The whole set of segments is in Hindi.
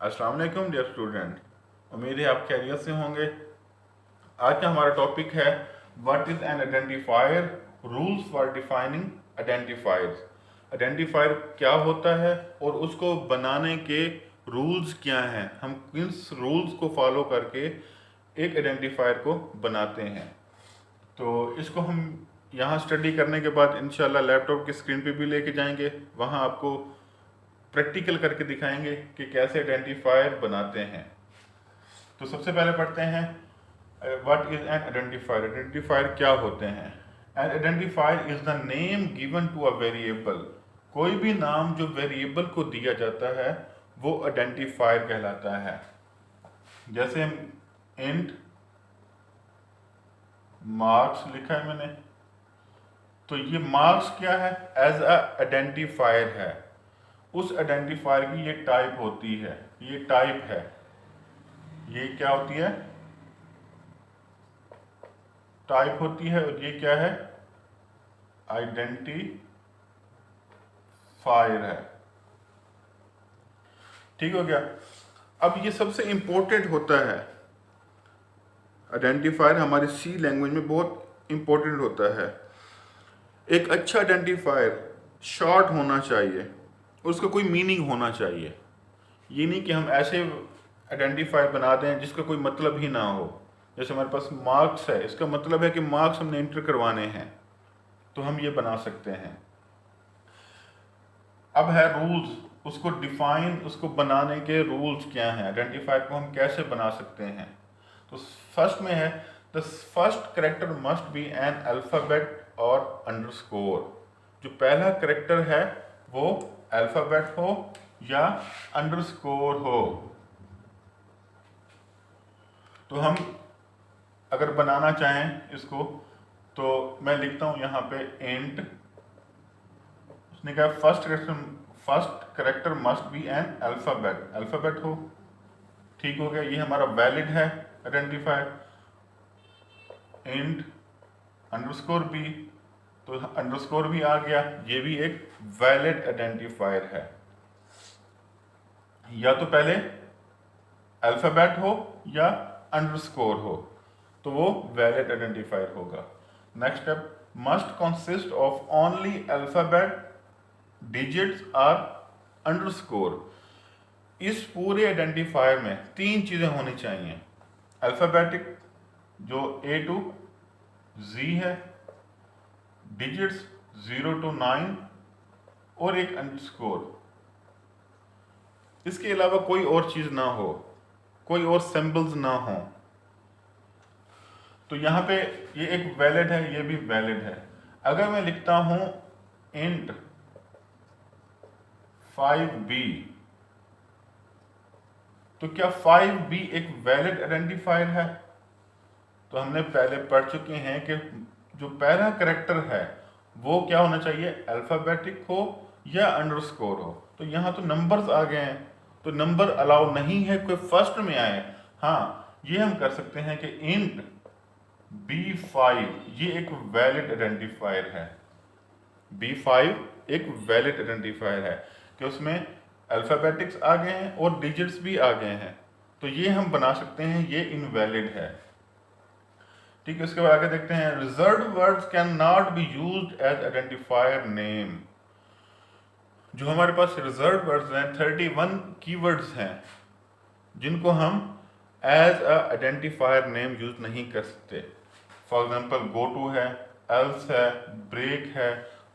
अस्सलाम वालेकुम डियर स्टूडेंट, उम्मीद है आप खैरियत से होंगे। आज का हमारा टॉपिक है what is an identifier, rules for defining identifiers. Identifier क्या होता है और उसको बनाने के रूल्स क्या हैं, हम किस रूल्स को फॉलो करके एक आइडेंटिफायर को बनाते हैं। तो इसको हम यहाँ स्टडी करने के बाद इंशाल्लाह लैपटॉप की स्क्रीन पे भी लेके जाएंगे, वहाँ आपको प्रैक्टिकल करके दिखाएंगे कि कैसे आइडेंटिफायर बनाते हैं। तो सबसे पहले पढ़ते हैं what is an identifier. Identifier क्या होते हैं? An identifier is the name given to a variable. कोई भी नाम जो वेरिएबल को दिया जाता है वो आइडेंटिफायर कहलाता है। जैसे इंट मार्क्स लिखा है मैंने, तो ये मार्क्स क्या है? एज अ आइडेंटिफायर है। उस आइडेंटिफायर की ये टाइप होती है, ये टाइप है। ये क्या होती है? टाइप होती है। और ये क्या है? आइडेंटिफायर है। ठीक हो गया। अब ये सबसे इंपॉर्टेंट होता है, आइडेंटिफायर हमारी सी लैंग्वेज में बहुत इंपॉर्टेंट होता है। एक अच्छा आइडेंटिफायर शॉर्ट होना चाहिए, उसका कोई मीनिंग होना चाहिए। ये नहीं कि हम ऐसे आइडेंटिफायर बना दें जिसका कोई मतलब ही ना हो। जैसे हमारे पास मार्क्स है, इसका मतलब है कि मार्क्स हमने इंटर करवाने हैं, तो हम ये बना सकते हैं। अब है रूल्स, उसको डिफाइन, उसको बनाने के रूल्स क्या हैं, आइडेंटिफायर को हम कैसे बना सकते हैं। तो फर्स्ट में है the first character must be an alphabet और अंडरस्कोर। जो पहला करेक्टर है वो अल्फाबेट हो या अंडरस्कोर हो। तो हम अगर बनाना चाहें इसको, तो मैं लिखता हूं यहां पे इंट, उसने कहा first character must be an alphabet, alphabet हो। ठीक हो गया, ये हमारा वैलिड है आइडेंटिफायर। इंट अंडरस्कोर बी, तो अंडरस्कोर भी आ गया, ये भी एक वैलिड आइडेंटिफायर है। या तो पहले अल्फाबेट हो या अंडरस्कोर हो, तो वो वैलिड आइडेंटिफायर होगा। Next step, must consist of only alphabet, digits और अंडरस्कोर। इस पूरे आइडेंटिफायर में तीन चीजें होनी चाहिए। अल्फाबेटिक जो A टू Z है, डिजिट्स 0 to 9 और एक अंडरस्कोर। इसके अलावा कोई और चीज ना हो, कोई और सिंबल्स ना हो। तो यहाँ पे ये एक वैलिड है, ये भी वैलिड है। अगर मैं लिखता हूं इंट 5b, तो क्या 5b एक वैलिड आइडेंटिफायर है? तो हमने पहले पढ़ चुके हैं कि जो पहला करेक्टर है वो क्या होना चाहिए? अल्फाबेटिक हो या अंडरस्कोर हो। तो यहाँ तो नंबर्स आ गए हैं, तो नंबर अलाउ नहीं है कोई फर्स्ट में आए। हाँ, ये हम कर सकते हैं कि इंट B5, ये एक वैलिड आइडेंटिफायर है। B5 एक वैलिड आइडेंटिफायर है कि उसमें अल्फाबेटिक्स आ गए हैं और डिजिट्स भी आ गए हैं, तो ये हम बना सकते हैं, ये इनवैलिड है। ठीक है, उसके बाद आगे देखते हैं, reserved words can not be used as identifier name. जो हमारे पास रिजर्व्ड वर्ड्स हैं, 31 कीवर्ड्स हैं जिनको हम as a identifier name use नहीं कर सकते। फॉर एग्जांपल गो टू है, एल्स है, ब्रेक है,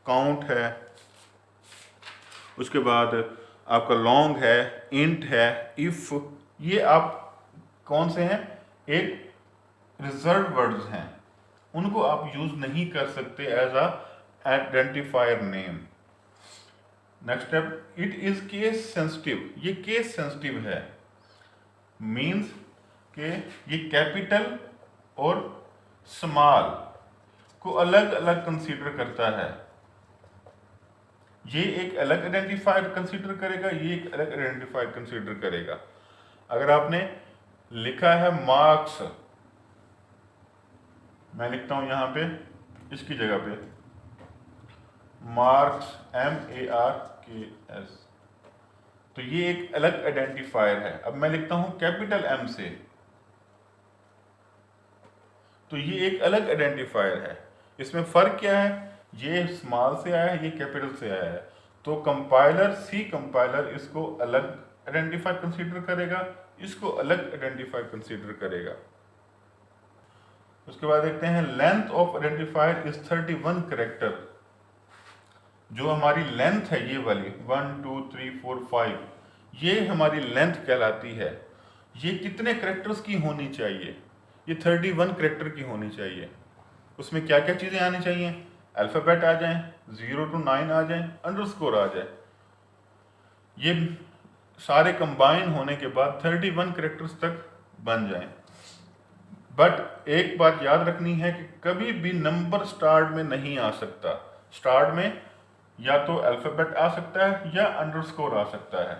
काउंट है, उसके बाद आपका लॉन्ग है, इंट है, इफ, ये आप कौन से हैं? एक रिजर्व वर्ड्स हैं, उनको आप यूज नहीं कर सकते as a identifier name. Next step, it is case sensitive. ये केस सेंसिटिव है, मींस कि ये कैपिटल और स्मॉल को अलग अलग कंसीडर करता है। ये एक अलग आइडेंटिफायर कंसीडर करेगा, ये एक अलग आइडेंटिफायर कंसीडर करेगा। अगर आपने लिखा है मार्क्स, मैं लिखता हूं यहां पे इसकी जगह पे मार्क्स, MARKS, तो ये एक अलग आइडेंटिफायर है। अब मैं लिखता हूं कैपिटल एम से, तो ये एक अलग आइडेंटिफायर है। इसमें फर्क क्या है, ये स्मॉल से आया है, ये कैपिटल से आया है। तो कंपाइलर, सी कंपाइलर इसको अलग आइडेंटिफाई कंसीडर करेगा, इसको अलग आइडेंटिफाई कंसीडर करेगा। उसके बाद देखते हैं length of identifier is 31 character. जो हमारी लेंथ है ये वाली 1 2 3 4 5, ये हमारी लेंथ कहलाती है। ये कितने कैरेक्टर्स की होनी चाहिए, ये 31 कैरेक्टर की होनी चाहिए। उसमें क्या क्या चीज़ें आनी चाहिए, अल्फ़ाबेट आ जाएं, 0 to 9 आ जाएं, अंडरस्कोर आ जाए। ये सारे कंबाइन होने के बाद 31 कैरेक्टर्स तक बन जाएं। बट एक बात याद रखनी है कि कभी भी नंबर स्टार्ट में नहीं आ सकता। स्टार्ट में या तो अल्फ़ाबेट आ सकता है या अंडरस्कोर आ सकता है,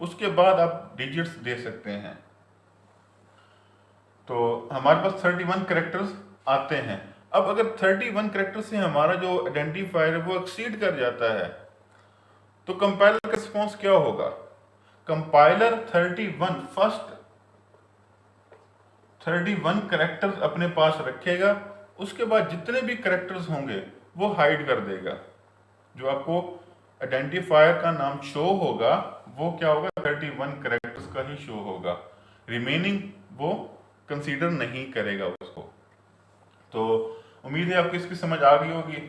उसके बाद आप डिजिट्स दे सकते हैं। तो हमारे पास 31 कैरेक्टर्स आते हैं। अब अगर 31 कैरेक्टर से हमारा जो आइडेंटिफायर है वो एक्सीड कर जाता है, तो कंपाइलर का रिस्पॉन्स क्या होगा। कंपाइलर 31 कैरेक्टर्स अपने पास रखेगा, उसके बाद जितने भी कैरेक्टर्स होंगे वो हाइड कर देगा। जो आपको आइडेंटिफायर का नाम शो होगा वो क्या होगा, 31 कैरेक्टर्स का ही शो होगा, रिमेनिंग वो कंसीडर नहीं करेगा उसको। तो उम्मीद है आपको इसकी समझ आ गई होगी।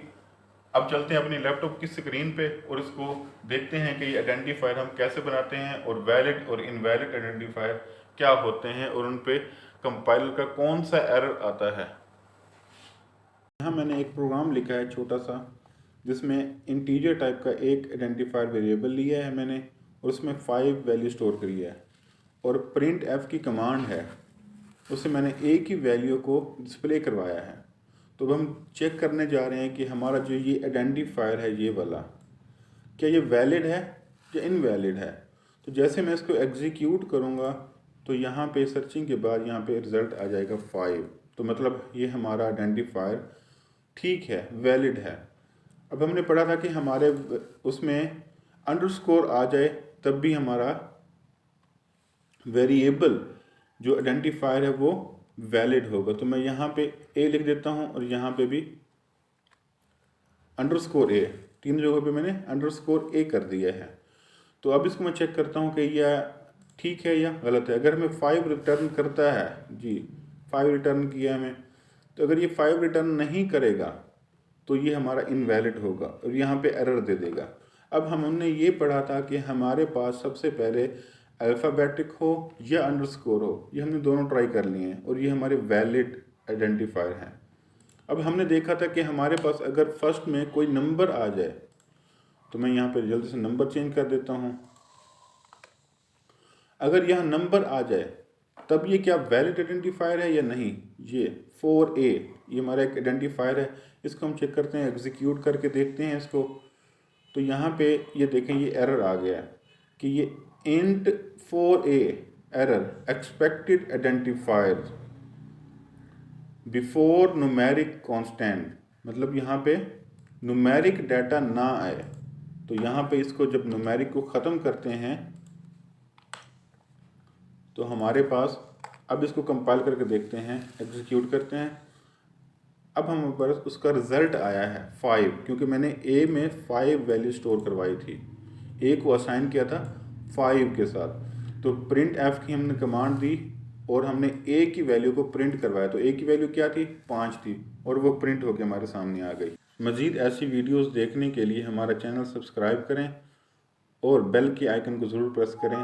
अब चलते हैं अपनी लैपटॉप की स्क्रीन पे और इसको देखते हैं कि ये आइडेंटिफायर हम कैसे बनाते हैं और वैलिड और इनवैलिड आइडेंटिफायर क्या होते हैं और उन पे कंपाइलर का कौन सा एरर आता है। यहाँ मैंने एक प्रोग्राम लिखा है छोटा सा, जिसमें इंटीजर टाइप का एक आइडेंटिफायर वेरिएबल लिया है मैंने, और उसमें 5 वैल्यू स्टोर करी है, और प्रिंट एफ की कमांड है, उससे मैंने एक ही वैल्यू को डिस्प्ले करवाया है। तो अब हम चेक करने जा रहे हैं कि हमारा जो ये आइडेंटिफायर है ये वाला, क्या ये वैलिड है या इनवैलिड है। तो जैसे मैं इसको एग्जीक्यूट करूँगा तो यहाँ पे सर्चिंग के बाद यहाँ पे रिज़ल्ट आ जाएगा 5। तो मतलब ये हमारा आइडेंटिफायर ठीक है, वैलिड है। अब हमने पढ़ा था कि हमारे उसमें अंडरस्कोर आ जाए तब भी हमारा वेरिएबल जो आइडेंटिफायर है वो वैलिड होगा। तो मैं यहाँ पे ए लिख देता हूँ और यहाँ पे भी अंडरस्कोर ए, तीन जगहों पे मैंने अंडरस्कोर ए कर दिया है। तो अब इसको मैं चेक करता हूँ कि यह ठीक है या गलत है। अगर हमें 5 रिटर्न करता है, जी 5 रिटर्न किया हमें, तो अगर ये 5 रिटर्न नहीं करेगा तो ये हमारा इनवैलिड होगा और यहाँ पे एरर दे देगा। अब हमने ये पढ़ा था कि हमारे पास सबसे पहले अल्फ़ाबेटिक हो या अंडरस्कोर हो, ये हमने दोनों ट्राई कर लिए हैं और ये हमारे वैलिड आइडेंटिफायर हैं। अब हमने देखा था कि हमारे पास अगर फर्स्ट में कोई नंबर आ जाए, तो मैं यहाँ पे जल्दी से नंबर चेंज कर देता हूँ। अगर यहाँ नंबर आ जाए तब ये क्या वैलिड आइडेंटिफायर है या नहीं। ये 4A ये हमारा एक आइडेंटिफायर है, इसको हम चेक करते हैं, एग्जीक्यूट करके देखते हैं इसको। तो यहाँ पे ये देखें ये एरर आ गया है कि ये int 4A error expected identifier before numeric constant, मतलब यहाँ पे न्यूमेरिक डाटा ना आए। तो यहाँ पे इसको जब न्यूमेरिक को ख़त्म करते हैं तो हमारे पास, अब इसको कंपाइल करके देखते हैं, एग्जीक्यूट करते हैं। अब हमारे पास उसका रिज़ल्ट आया है 5, क्योंकि मैंने ए में 5 वैल्यू स्टोर करवाई थी, ए को असाइन किया था 5 के साथ। तो प्रिंट एफ की हमने कमांड दी और हमने ए की वैल्यू को प्रिंट करवाया। तो ए की वैल्यू क्या थी, 5 थी, और वो प्रिंट होकर हमारे सामने आ गई। मज़ीद ऐसी वीडियोस देखने के लिए हमारा चैनल सब्सक्राइब करें और बेल के आइकन को ज़रूर प्रेस करें।